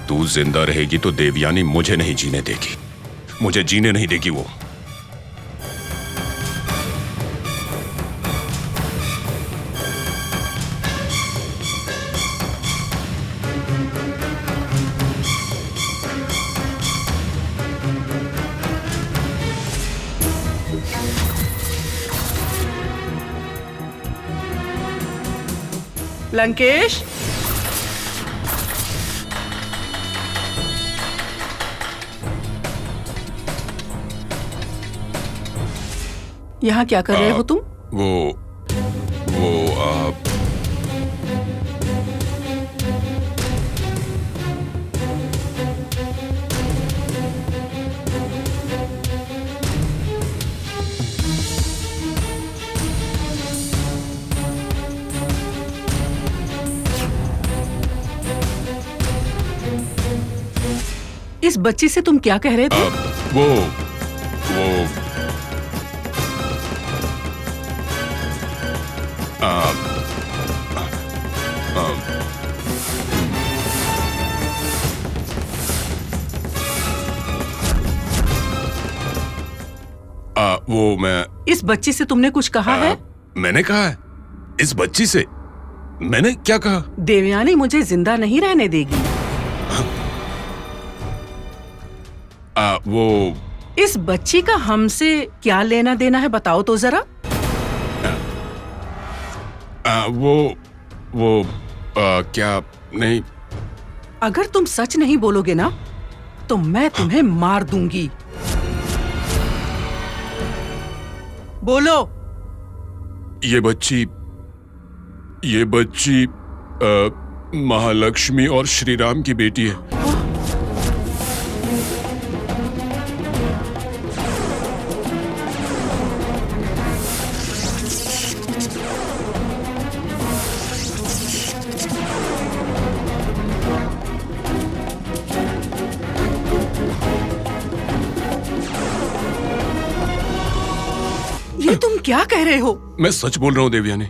तू जिंदा रहेगी तो देवयानी मुझे नहीं जीने देगी, मुझे जीने नहीं देगी वो। लंकेश, यहाँ क्या कर रहे हो तुम? वो इस बच्ची से तुम क्या कह रहे थे? वो मैं इस बच्ची से तुमने कुछ कहा है? मैंने कहा है इस बच्ची से? मैंने क्या कहा? देवयानी मुझे जिंदा नहीं रहने देगी। वो इस बच्ची का हमसे क्या लेना देना है बताओ तो जरा। क्या नहीं। अगर तुम सच नहीं बोलोगे ना तो मैं तुम्हें मार दूंगी। बोलो। ये बच्ची महालक्ष्मी और श्री राम की बेटी है। ये तुम क्या कह रहे हो? मैं सच बोल रहा हूँ देवयानी।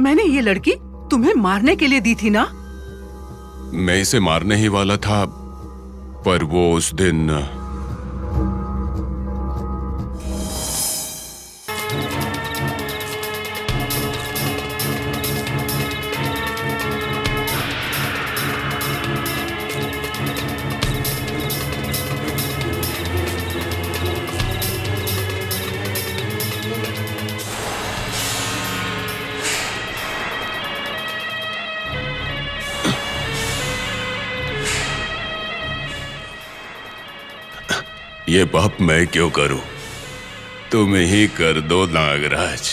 मैंने ये लड़की तुम्हें मारने के लिए दी थी ना? मैं इसे मारने ही वाला था, पर वो उस दिन ये पाप मैं क्यों करूं? तुम ही कर दो नागराज।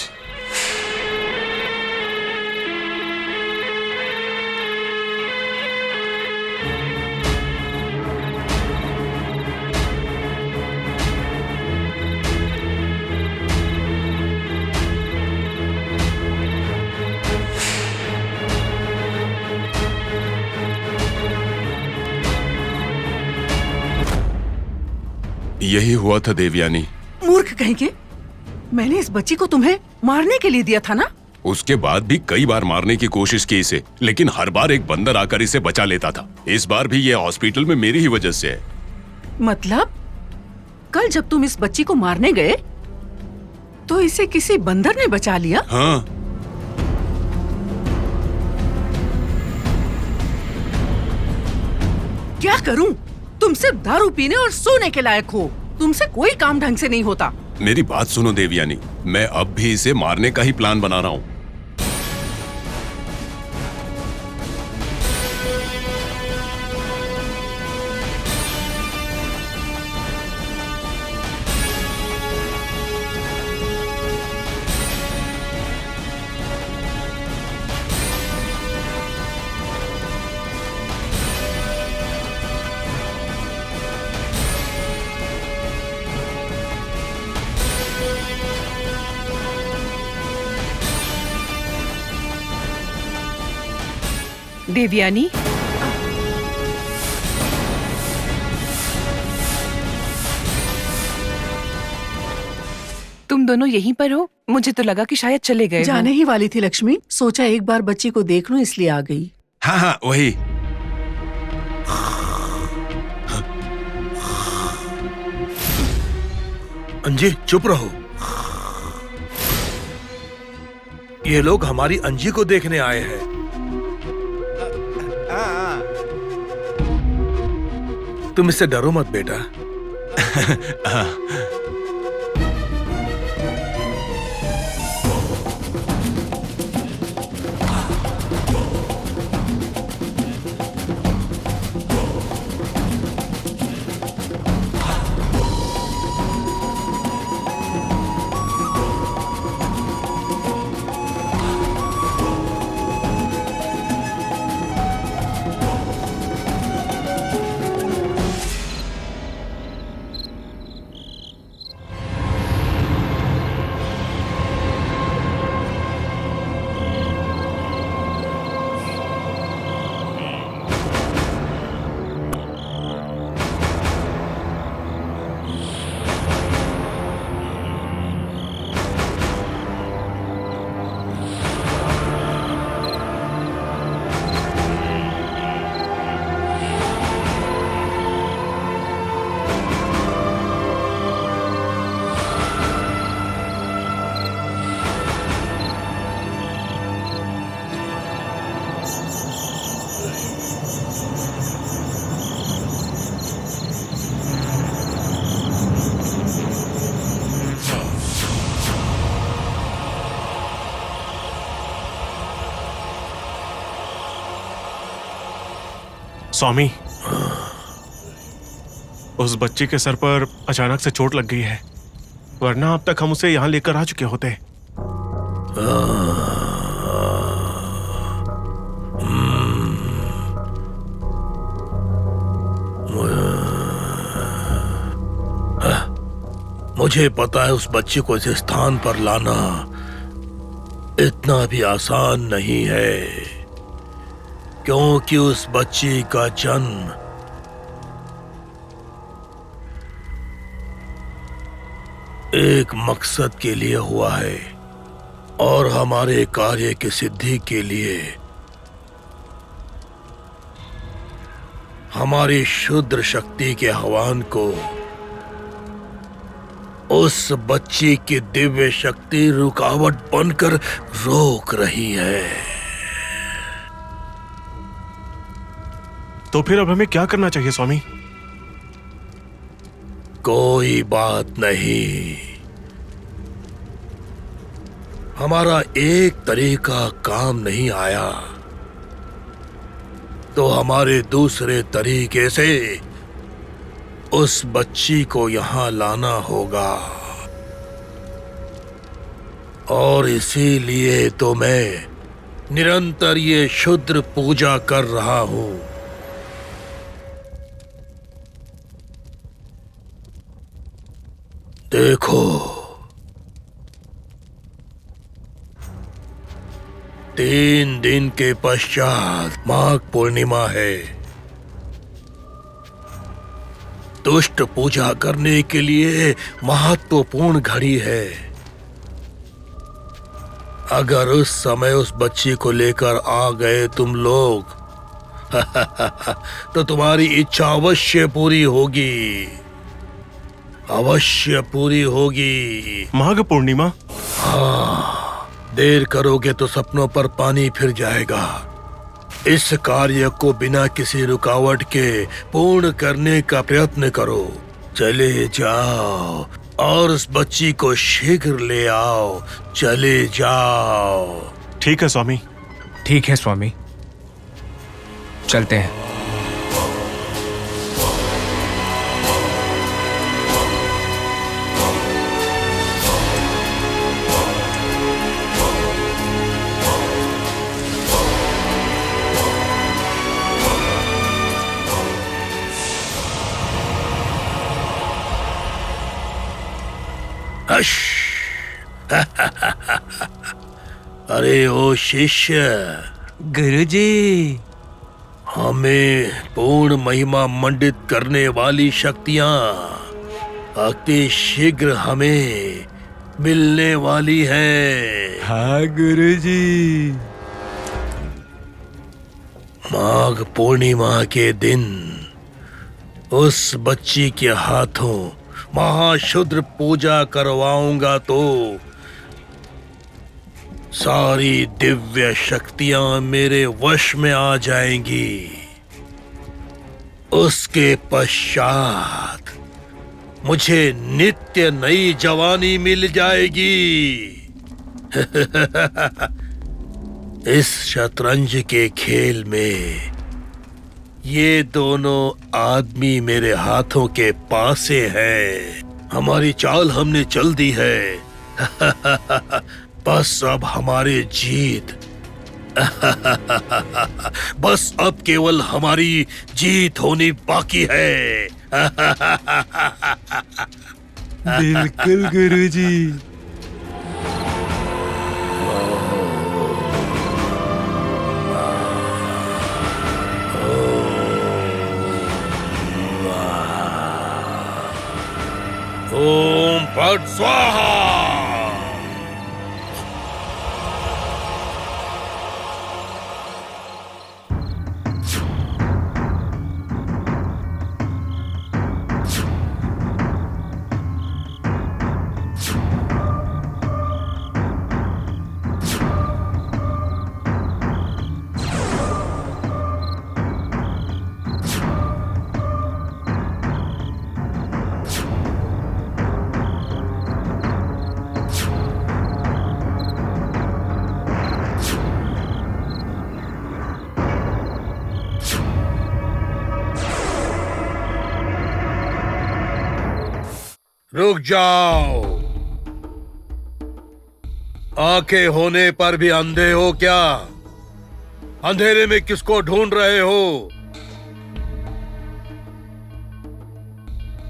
यही हुआ था देवयानी। मूर्ख कहीं के, मैंने इस बच्ची को तुम्हें मारने के लिए दिया था ना? उसके बाद भी कई बार मारने की कोशिश की इसे, लेकिन हर बार एक बंदर आकर इसे बचा लेता था। इस बार भी ये हॉस्पिटल में मेरी ही वजह से है। मतलब कल जब तुम इस बच्ची को मारने गए तो इसे किसी बंदर ने बचा लिया? हाँ। क्या करूं? तुम सिर्फ दारू पीने और सोने के लायक हो। तुमसे कोई काम ढंग से नहीं होता। मेरी बात सुनो देवयानी, मैं अब भी इसे मारने का ही प्लान बना रहा हूँ। देवयानी, तुम दोनों यहीं पर हो? मुझे तो लगा कि शायद चले गए हो। जाने ही वाली थी लक्ष्मी, सोचा एक बार बच्ची को देख लूं इसलिए आ गई। हाँ हाँ वही। अंजी चुप रहो। ये लोग हमारी अंजी को देखने आए हैं। तुम इससे डरो मत बेटा। स्वामी, उस बच्ची के सर पर अचानक से चोट लग गई है, वरना अब तक हम उसे यहाँ लेकर आ चुके होते। मुझे पता है उस बच्ची को इस स्थान पर लाना इतना भी आसान नहीं है, क्योंकि उस बच्ची का जन्म एक मकसद के लिए हुआ है और हमारे कार्य की सिद्धि के लिए हमारी शुद्र शक्ति के आह्वान को उस बच्ची की दिव्य शक्ति रुकावट बनकर रोक रही है। तो फिर अब हमें क्या करना चाहिए स्वामी? कोई बात नहीं, हमारा एक तरीका काम नहीं आया तो हमारे दूसरे तरीके से उस बच्ची को यहां लाना होगा, और इसीलिए तो मैं निरंतर ये शुद्र पूजा कर रहा हूं। देखो, 3 दिन के पश्चात माघ पूर्णिमा है। दुष्ट पूजा करने के लिए महत्वपूर्ण घड़ी है। अगर उस समय उस बच्ची को लेकर आ गए तुम लोग तो तुम्हारी इच्छा अवश्य पूरी होगी, अवश्य पूरी होगी। माघ पूर्णिमा? हाँ, देर करोगे तो सपनों पर पानी फिर जाएगा। इस कार्य को बिना किसी रुकावट के पूर्ण करने का प्रयत्न करो। चले जाओ और उस बच्ची को शीघ्र ले आओ। चले जाओ। ठीक है स्वामी। ठीक है स्वामी, चलते हैं। अरे ओ शिष्य, गुरुजी, हमें पूर्ण महिमा मंडित करने वाली शक्तियां अति शीघ्र हमें मिलने वाली है। हाँ गुरुजी। माघ पूर्णिमा के दिन उस बच्ची के हाथों महाशुद्र पूजा करवाऊंगा तो सारी दिव्य शक्तियां मेरे वश में आ जाएंगी। उसके पश्चात मुझे नित्य नई जवानी मिल जाएगी। इस शतरंज के खेल में ये दोनों आदमी मेरे हाथों के पासे हैं। हमारी चाल हमने चल दी है। बस अब हमारी जीत बस अब केवल हमारी जीत होनी बाकी है। बिल्कुल गुरुजी। ओम फट स्वाहा। रुक जाओ। आंखें होने पर भी अंधे हो क्या? अंधेरे में किसको ढूंढ रहे हो?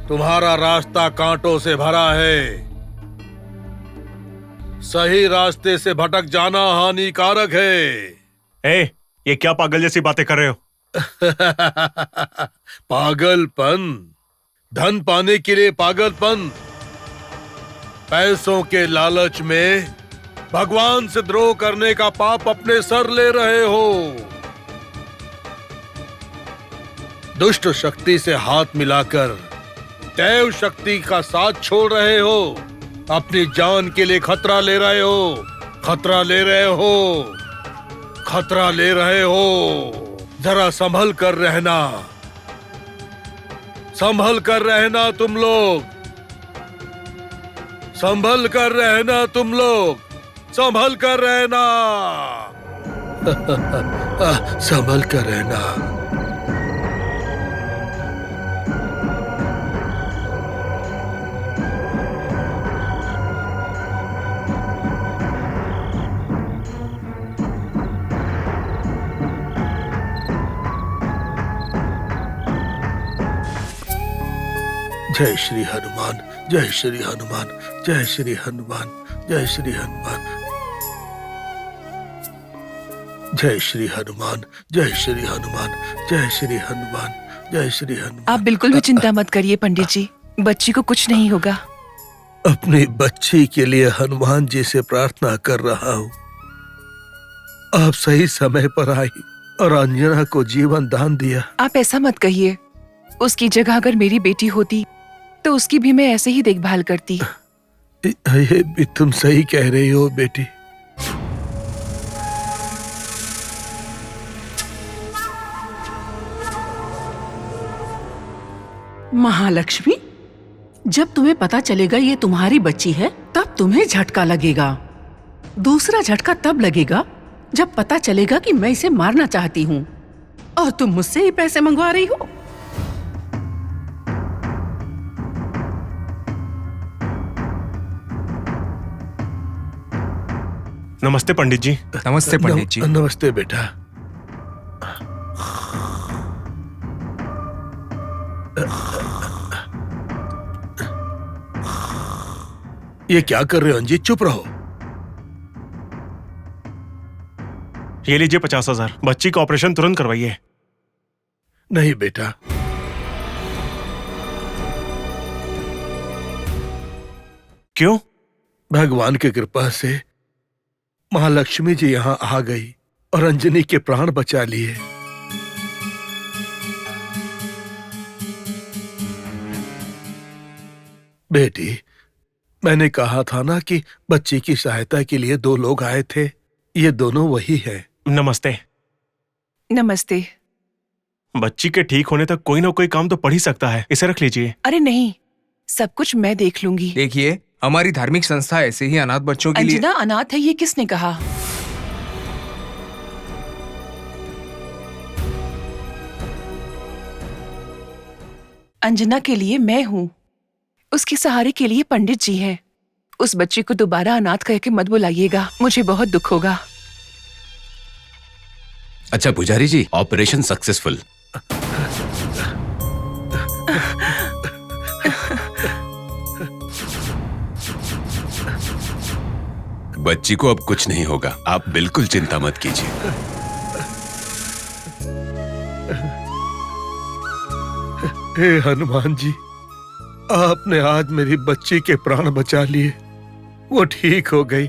तुम्हारा रास्ता कांटों से भरा है। सही रास्ते से भटक जाना हानिकारक है। ये क्या पागल जैसी बातें कर रहे हो? पागलपन? धन पाने के लिए पागलपन? पैसों के लालच में भगवान से द्रोह करने का पाप अपने सर ले रहे हो। दुष्ट शक्ति से हाथ मिलाकर दैव शक्ति का साथ छोड़ रहे हो। अपनी जान के लिए खतरा ले रहे हो। खतरा ले रहे हो। खतरा ले रहे हो। जरा संभल कर रहना। संभल कर रहना तुम लोग। संभल कर रहना तुम लोग। संभल कर रहना। संभल कर रहना। जय श्री हनुमान। जय श्री हनुमान। जय श्री हनुमान। जय श्री हनुमान। जय श्री हनुमान। जय श्री हनुमान। जय श्री हनुमान। जय श्री हनुमान। आप बिल्कुल भी चिंता मत करिए पंडित जी, बच्ची को कुछ नहीं होगा। अपनी बच्ची के लिए हनुमान जी से प्रार्थना कर रहा हूँ। आप सही समय पर आई और अंजना को जीवन दान दिया। आप ऐसा मत कहिए। उसकी जगह अगर मेरी बेटी होती तो उसकी भी मैं ऐसे ही देखभाल करती। ये भी तुम सही कह रही हो बेटी। महालक्ष्मी, जब तुम्हें पता चलेगा ये तुम्हारी बच्ची है तब तुम्हें झटका लगेगा। दूसरा झटका तब लगेगा जब पता चलेगा कि मैं इसे मारना चाहती हूँ और तुम मुझसे ही पैसे मंगवा रही हो। नमस्ते पंडित जी। नमस्ते पंडित जी। नमस्ते बेटा। ये क्या कर रहे हो अंजी? चुप रहो। ये लीजिए 50,000। बच्ची का ऑपरेशन तुरंत करवाइए। नहीं बेटा, क्यों? भगवान की कृपा से महालक्ष्मी जी यहाँ आ गई और अंजनी के प्राण बचा लिए। बेटी, मैंने कहा था ना कि बच्ची की सहायता के लिए 2 लोग आए थे। ये दोनों वही हैं। नमस्ते। नमस्ते। बच्ची के ठीक होने तक कोई ना कोई काम तो पड़ ही सकता है, इसे रख लीजिए। अरे नहीं, सब कुछ मैं देख लूंगी। देखिए, हमारी धार्मिक संस्था ऐसे ही अनाथ बच्चों के लिए। अंजना अनाथ है, ये किसने कहा? अंजना के लिए मैं हूँ, उसके सहारे के लिए पंडित जी हैं। उस बच्ची को दोबारा अनाथ कह के मत बुलाइएगा, मुझे बहुत दुख होगा। अच्छा पुजारी जी, ऑपरेशन सक्सेसफुल। बच्ची को अब कुछ नहीं होगा, आप बिल्कुल चिंता मत कीजिए। हे हनुमान जी, आपने आज मेरी बच्ची के प्राण बचा लिए। वो ठीक हो गई।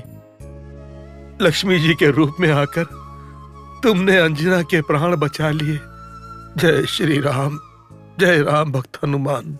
लक्ष्मी जी के रूप में आकर तुमने अंजना के प्राण बचा लिए। जय श्री राम, जय राम भक्त हनुमान।